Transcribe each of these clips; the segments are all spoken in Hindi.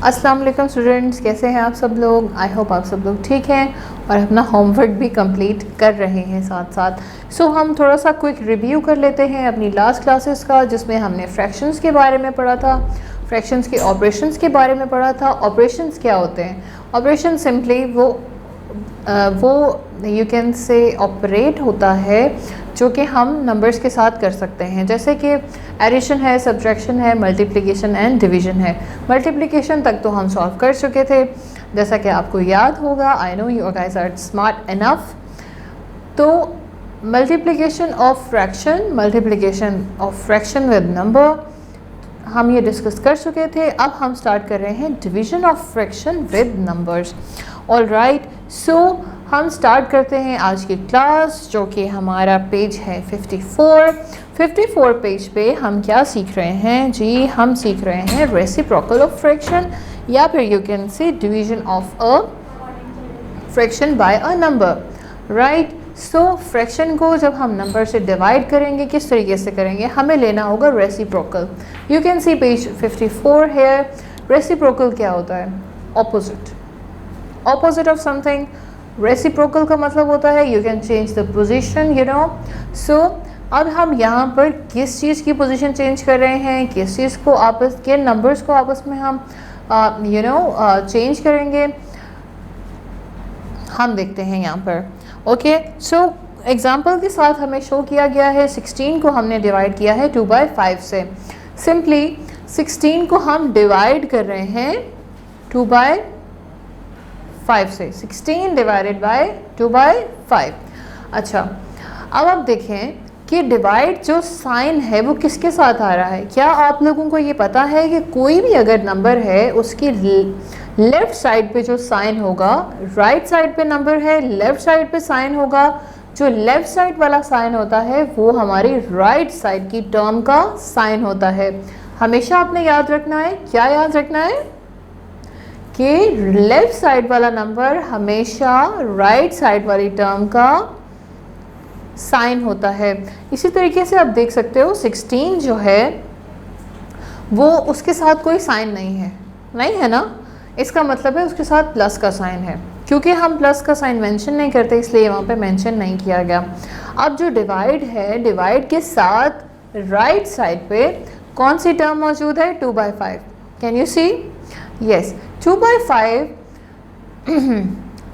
अस्सलाम वालेकुम स्टूडेंट्स, कैसे हैं आप सब लोग। आई होप आप सब लोग ठीक हैं और अपना होमवर्क भी कंप्लीट कर रहे हैं साथ साथ। हम थोड़ा सा क्विक रिव्यू कर लेते हैं अपनी लास्ट क्लासेस का, जिसमें हमने फ्रैक्शंस के बारे में पढ़ा था, फ्रैक्शंस के ऑपरेशंस के बारे में पढ़ा था। ऑपरेशंस क्या होते हैं? ऑपरेशन सिंपली वो यू कैन से ऑपरेट होता है जो कि हम नंबर्स के साथ कर सकते हैं, जैसे कि एडिशन है, सब्ट्रैक्शन है, मल्टीप्लिकेशन एंड डिवीजन है। मल्टीप्लिकेशन तक तो हम सॉल्व कर चुके थे, जैसा कि आपको याद होगा। I know you guys are smart enough. तो multiplication of fraction with number हम ये डिस्कस कर चुके थे। अब हम स्टार्ट कर रहे हैं division of fraction with numbers. All right, so हम स्टार्ट करते हैं आज की क्लास, जो कि हमारा पेज है 54 पेज पे हम क्या सीख रहे हैं जी? हम सीख रहे हैं रेसिप्रोकल ऑफ फ्रैक्शन, या फिर you can say division of a fraction by a number. Right, so fraction को जब हम नंबर से डिवाइड करेंगे, किस तरीके से करेंगे? हमें लेना होगा reciprocal. You can see page 54 here. Reciprocal क्या होता है? Opposite of something. रेसिप्रोकल का मतलब होता है you can change the position, you know. So अब हम यहाँ पर किस चीज़ की पोजीशन चेंज कर रहे हैं, किस चीज़ को आपस के नंबर्स को आपस में हम चेंज करेंगे, हम देखते हैं यहाँ पर। ओके, सो एग्जाम्पल के साथ हमें शो किया गया है 16 को हमने डिवाइड किया है 2/5 से। सिंपली 16 को हम डिवाइड कर रहे हैं 2/5 से। 16 डिवाइडेड बाय 2/5। अच्छा, अब आप देखें कि डिवाइड जो साइन है वो किसके साथ आ रहा है? क्या आप लोगों को ये पता है कि कोई भी अगर नंबर है उसकी लेफ़्ट साइड पे जो साइन होगा, राइट साइड पे नंबर है, लेफ़्ट साइड पे साइन होगा, जो लेफ़्ट साइड वाला साइन होता है वो हमारी राइट साइड की टर्म का साइन होता है। हमेशा आपने याद रखना है, क्या याद रखना है? कि लेफ़्ट साइड वाला नंबर हमेशा राइट साइड वाली टर्म का साइन होता है। इसी तरीके से आप देख सकते हो 16 जो है वो उसके साथ कोई साइन नहीं है ना। इसका मतलब है उसके साथ प्लस का साइन है। क्योंकि हम प्लस का साइन मेंशन नहीं करते, इसलिए वहाँ पे मेंशन नहीं किया गया। अब जो डिवाइड है, डिवाइड के साथ राइट साइड पे कौन सी टर्म मौजूद है? 2/5। Can you see? यस, 2/5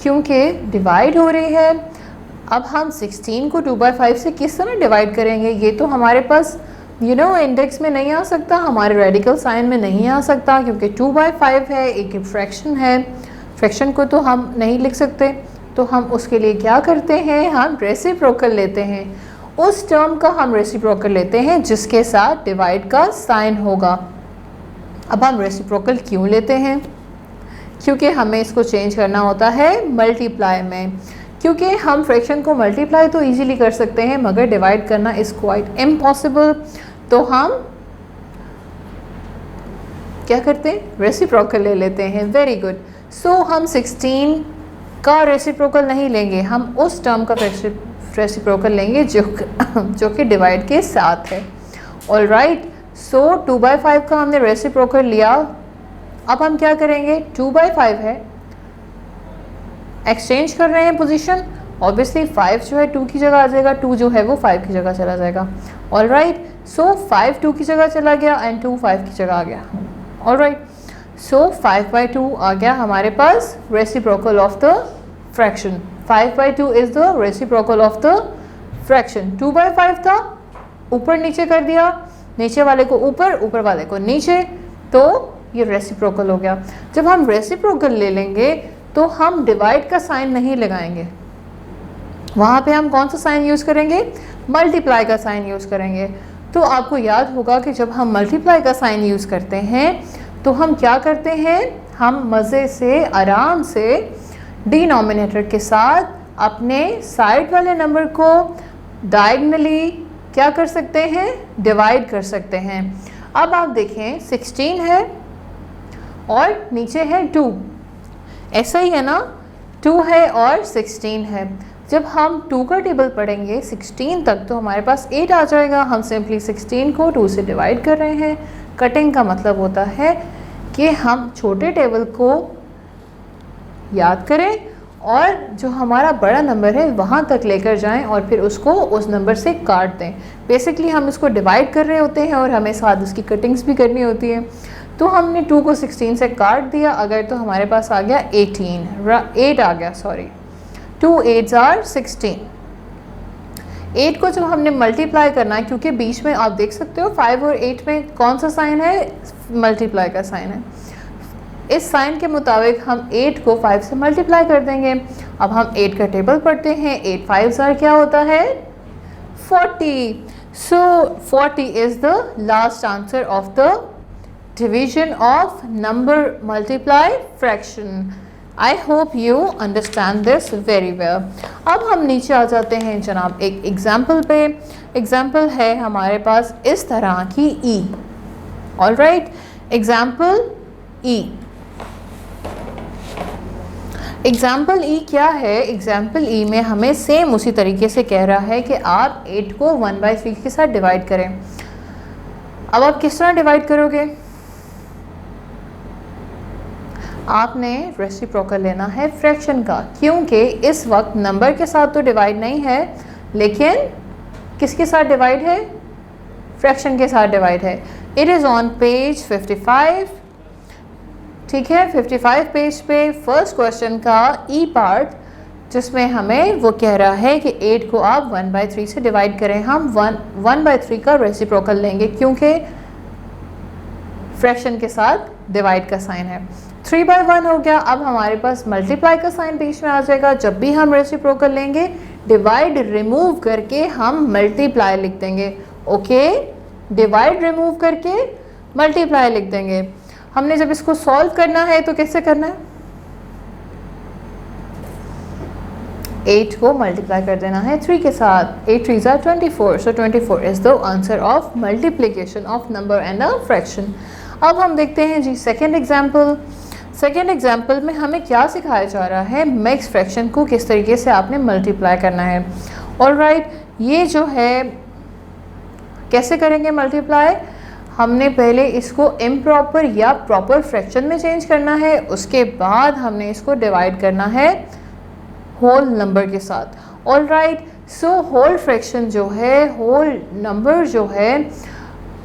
क्योंकि डिवाइड हो रही है। अब हम 16 को 2/5 से किस तरह डिवाइड करेंगे? ये तो हमारे पास इंडेक्स में नहीं आ सकता, हमारे रेडिकल साइन में नहीं आ सकता, क्योंकि 2/5 है, एक फ्रैक्शन है। फ्रैक्शन को तो हम नहीं लिख सकते, तो हम उसके लिए क्या करते हैं? हम रेसिप्रोकल लेते हैं। उस टर्म का हम रेसिप्रोकल लेते हैं जिसके साथ डिवाइड का साइन होगा। अब हम रेसिप्रोकल क्यों लेते हैं? क्योंकि हमें इसको चेंज करना होता है मल्टीप्लाई में। क्योंकि हम फ्रैक्शन को मल्टीप्लाई तो इजीली कर सकते हैं, मगर डिवाइड करना इज़ क्वाइट इम्पॉसिबल। तो हम क्या करते हैं? रेसिप्रोकल ले लेते हैं। Very good. सो हम 16 का रेसिप्रोकल नहीं लेंगे, हम उस टर्म का रेसिप्रोकल लेंगे जो कि डिवाइड के साथ है। ऑल राइट, सो 2/5 का हमने रेसिप्रोकल लिया। अब हम क्या करेंगे? 2/5 है, एक्सचेंज कर रहे हैं पोजीशन। ऑब्वियसली 5 जो है 2 की जगह आ जाएगा, 2 जो है वो 5 की जगह चला जाएगा। ऑल राइट, सो 5 2 की जगह चला गया एंड 2 5 की जगह आ गया। ऑल राइट, सो 5/2 आ गया हमारे पास reciprocal of the fraction. 5/2 is the reciprocal of the fraction. 2/5 था, ऊपर नीचे कर दिया, नीचे वाले को ऊपर, ऊपर वाले को नीचे, तो ये रेसिप्रोकल हो गया। जब हम रेसिप्रोकल ले लेंगे तो हम डिवाइड का साइन नहीं लगाएंगे, वहाँ पे हम कौन सा साइन यूज़ करेंगे? मल्टीप्लाई का साइन यूज़ करेंगे। तो आपको याद होगा कि जब हम मल्टीप्लाई का साइन यूज़ करते हैं तो हम क्या करते हैं? हम मज़े से, आराम से डिनोमिनेटर के साथ अपने साइड वाले नंबर को डायगनली क्या कर सकते हैं? डिवाइड कर सकते हैं। अब आप देखें 16 है और नीचे है 2, ऐसा ही है ना? 2 है और 16 है। जब हम 2 का टेबल पढ़ेंगे 16 तक तो हमारे पास 8 आ जाएगा। हम सिंपली 16 को 2 से डिवाइड कर रहे हैं। कटिंग का मतलब होता है कि हम छोटे टेबल को याद करें और जो हमारा बड़ा नंबर है वहाँ तक लेकर जाएं और फिर उसको उस नंबर से काट दें। बेसिकली हम इसको डिवाइड कर रहे होते हैं और हमें साथ उसकी कटिंग्स भी करनी होती है। तो हमने 2 को 16 से काट दिया अगर, तो हमारे पास आ गया 8 आ गया, सॉरी 2 8s are 16। 8 को जब हमने मल्टीप्लाई करना है, क्योंकि बीच में आप देख सकते हो 5 और 8 में कौन सा साइन है, मल्टीप्लाई का साइन है। इस साइन के मुताबिक हम 8 को 5 से मल्टीप्लाई कर देंगे। अब हम 8 का टेबल पढ़ते हैं। 8 5s are क्या होता है, 40। सो 40 is the last answer of the division of number multiply fraction. I hope you understand this very well. अब हम नीचे आ जाते हैं जनाब एक एग्जाम्पल पे। एग्जाम्पल है हमारे पास इस तरह की ई। ऑल राइट, एग्जाम्पल ई। एग्जाम्पल ई क्या है, एग्जाम्पल ई में हमें सेम उसी तरीके से कह रहा है कि आप 8 को 1/3 के साथ डिवाइड करें। अब आप किस तरह डिवाइड करोगे, आपने रेसिप्रोकल लेना है फ्रैक्शन का, क्योंकि इस वक्त नंबर के साथ तो डिवाइड नहीं है, लेकिन किसके साथ डिवाइड है, फ्रैक्शन के साथ डिवाइड है। इट इज़ ऑन पेज 55, ठीक है, 55 पेज पे फर्स्ट क्वेश्चन का ई पार्ट, जिसमें हमें वो कह रहा है कि 8 को आप 1/3 से डिवाइड करें। हम 1/3 का रेसिप्रोकल लेंगे क्योंकि फ्रैक्शन के साथ डिवाइड का साइन है। 3/1 हो गया। अब हमारे पास मल्टीप्लाई का साइन बीच में आ जाएगा। जब भी हम रेसिप्रोकल लेंगे, डिवाइड रिमूव करके हम मल्टीप्लाई लिख देंगे। ओके, डिवाइड रिमूव करके मल्टीप्लाई लिख देंगे। हमने जब इसको सॉल्व करना है तो कैसे करना है, 8 को मल्टीप्लाई कर देना है 3 के साथ। 8 3s are 24, so 24 is the answer of multiplication of number and a fraction। अब हम देखते हैं जी सेकेंड एग्जाम्पल। सेकेंड एग्जाम्पल में हमें क्या सिखाया जा रहा है, मिक्स फ्रैक्शन को किस तरीके से आपने मल्टीप्लाई करना है। ऑल राइट, ये जो है कैसे करेंगे मल्टीप्लाई, हमने पहले इसको इम्प्रॉपर या प्रॉपर फ्रैक्शन में चेंज करना है, उसके बाद हमने इसको डिवाइड करना है होल नंबर के साथ। All right, so whole fraction जो है, होल नंबर जो है,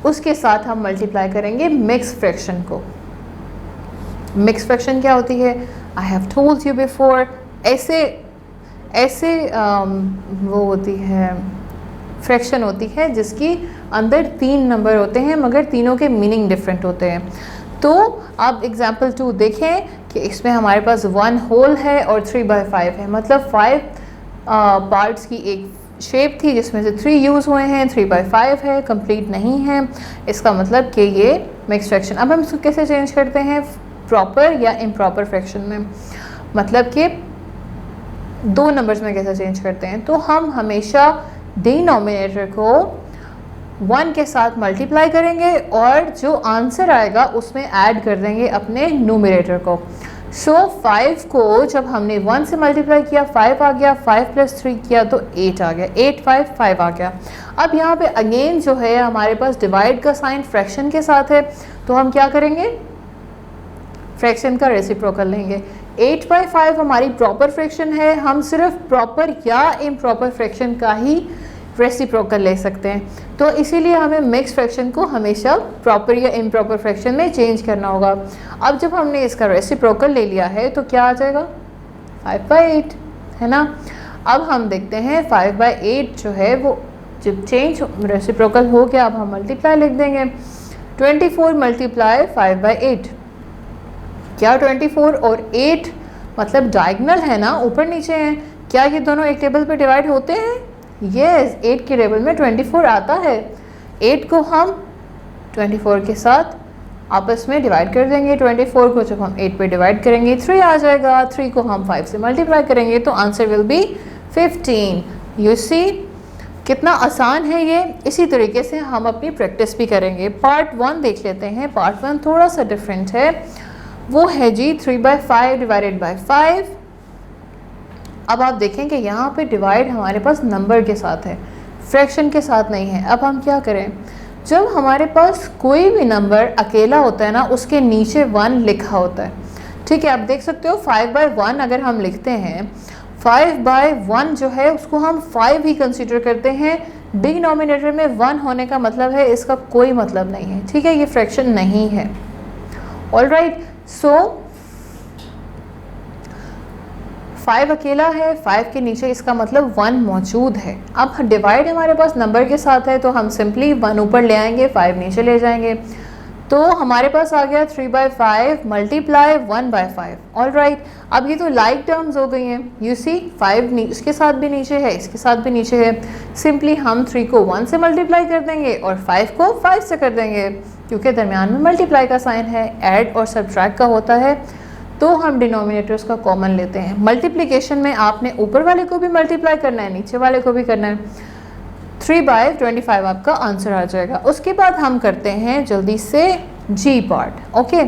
उसके साथ हम मल्टीप्लाई करेंगे मिक्स फ्रैक्शन को। मिक्स फ्रैक्शन क्या होती है, I have told you before, ऐसे वो होती है फ्रैक्शन होती है जिसकी अंदर 3 नंबर होते हैं मगर तीनों के मीनिंग डिफरेंट होते हैं। तो आप एग्जाम्पल 2 देखें कि इसमें हमारे पास 1 होल है और 3/5 है, मतलब 5 पार्ट्स की एक शेप थी जिसमें से 3 यूज़ हुए हैं, 3/5 है, कंप्लीट नहीं है। इसका मतलब कि ये मिक्स फ्रैक्शन। अब हम इसको कैसे चेंज करते हैं, प्रॉपर या इम्प्रॉपर फ्रैक्शन में, मतलब कि 2 नंबर्स में कैसे चेंज करते हैं। तो हम हमेशा डिनोमिनेटर को 1 के साथ मल्टीप्लाई करेंगे और जो आंसर आएगा उसमें ऐड कर देंगे अपने न्यूमरेटर को। सो 5 को जब हमने 1 से मल्टीप्लाई किया 5 आ गया, 5 + 3 किया तो 8 आ गया, 8 5 5 आ गया। अब यहाँ पे अगेन जो है हमारे पास डिवाइड का साइन फ्रैक्शन के साथ है, तो हम क्या करेंगे, फ्रैक्शन का रेसिप्रोकल लेंगे। 8/5 हमारी प्रॉपर फ्रैक्शन है, हम सिर्फ प्रॉपर या इम्प्रॉपर फ्रैक्शन का ही रेसिप्रोकल ले सकते हैं। तो इसीलिए हमें मिक्स फ्रैक्शन को हमेशा प्रॉपर या इम्प्रॉपर फ्रैक्शन में चेंज करना होगा। अब जब हमने इसका रेसिप्रोकल ले लिया है तो क्या आ जाएगा, 5/8 है ना। अब हम देखते हैं 5/8 जो है वो जब चेंज रेसिप्रोकल हो गया, अब हम मल्टीप्लाई लिख देंगे। 24 × 5/8, क्या 24 और 8 मतलब डायगोनल है ना, ऊपर नीचे हैं, क्या ये दोनों एक टेबल पे डिवाइड होते हैं? यस, 8 के टेबल में 24 आता है। 8 को हम 24 के साथ आपस में डिवाइड कर देंगे। 24 को जब हम 8 पे डिवाइड करेंगे 3 आ जाएगा, 3 को हम 5 से मल्टीप्लाई करेंगे तो answer will be 15। You see कितना आसान है ये। इसी तरीके से हम अपनी प्रैक्टिस भी करेंगे। पार्ट 1 देख लेते हैं। पार्ट 1 थोड़ा सा डिफरेंट है, वो है जी 3/5 डिवाइडेड बाय 5। अब आप देखें कि यहाँ पे डिवाइड हमारे पास नंबर के साथ है, फ्रैक्शन के साथ नहीं है। अब हम क्या करें, जब हमारे पास कोई भी नंबर अकेला होता है ना, उसके नीचे 1 लिखा होता है, ठीक है। आप देख सकते हो 5/1 अगर हम लिखते हैं, 5/1 जो है उसको हम 5 ही कंसीडर करते हैं। डिनोमिनेटर में 1 होने का मतलब है इसका कोई मतलब नहीं है, ठीक है, ये फ्रैक्शन नहीं है। ऑलराइट, सो 5 अकेला है, 5 के नीचे इसका मतलब 1 मौजूद है। अब डिवाइड हमारे पास नंबर के साथ है तो हम सिंपली 1 ऊपर ले आएंगे, 5 नीचे ले जाएंगे, तो हमारे पास आ गया 3/5 मल्टीप्लाई 1/5। ऑलराइट, अब ये तो लाइक टर्म्स हो गई हैं। यू सी 5 इसके साथ भी नीचे है, इसके साथ भी नीचे है। सिंपली हम 3 को 1 से मल्टीप्लाई कर देंगे और 5 को 5 से कर देंगे, क्योंकि दरमियान में मल्टीप्लाई का साइन है, ऐड और सब्ट्रैक्ट का होता है, तो हम डिनोमिनेटर्स का कॉमन लेते हैं। मल्टीप्लिकेशन में आपने ऊपर वाले को भी मल्टीप्लाई करना है, नीचे वाले को भी करना है। 3/25 आपका आंसर आ जाएगा। उसके बाद हम करते हैं जल्दी से जी पार्ट। ओके,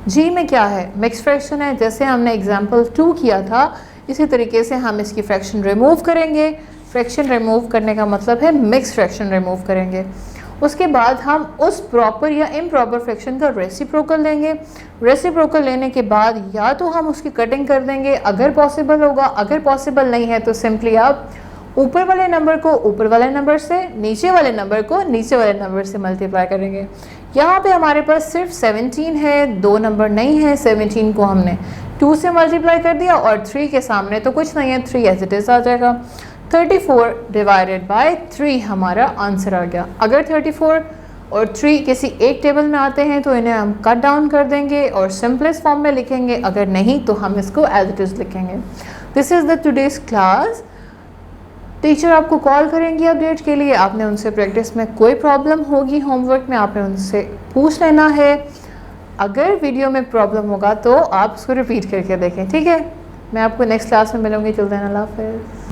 जी में क्या है, मिक्स फ्रैक्शन है। जैसे हमने एग्जाम्पल 2 किया था, इसी तरीके से हम इसकी फ्रैक्शन रिमूव करेंगे। फ्रैक्शन रिमूव करने का मतलब है मिक्स फ्रैक्शन रिमूव करेंगे। उसके बाद हम उस प्रॉपर या इम्प्रॉपर फ्रैक्शन का रेसिप्रोकल लेंगे। रेसिप्रोकल लेने के बाद या तो हम उसकी कटिंग कर देंगे अगर पॉसिबल होगा, अगर पॉसिबल नहीं है तो सिंपली आप ऊपर वाले नंबर को ऊपर वाले नंबर से, नीचे वाले नंबर को नीचे वाले नंबर से मल्टीप्लाई करेंगे। यहाँ पे हमारे पास सिर्फ 17 है, 2 नंबर नहीं है। 17 को हमने 2 से मल्टीप्लाई कर दिया और 3 के सामने तो कुछ नहीं है, 3 एज इट इज़ आ जाएगा। 34 डिवाइडेड बाय 3 हमारा आंसर आ गया। अगर 34 और 3 किसी एक टेबल में आते हैं तो इन्हें हम कट डाउन कर देंगे और सिंपलेस्ट फॉर्म में लिखेंगे, अगर नहीं तो हम इसको एज इट इज़ लिखेंगे। This is the today's class. Teacher आपको कॉल करेंगी अपडेट के लिए। आपने उनसे प्रैक्टिस में कोई प्रॉब्लम होगी होमवर्क में, आपने उनसे पूछ लेना है। अगर वीडियो में प्रॉब्लम होगा तो आप उसको रिपीट करके देखें, ठीक है। मैं आपको नेक्स्ट क्लास में मिलूँगी। टिल देन अल्लाह हाफ़िज़।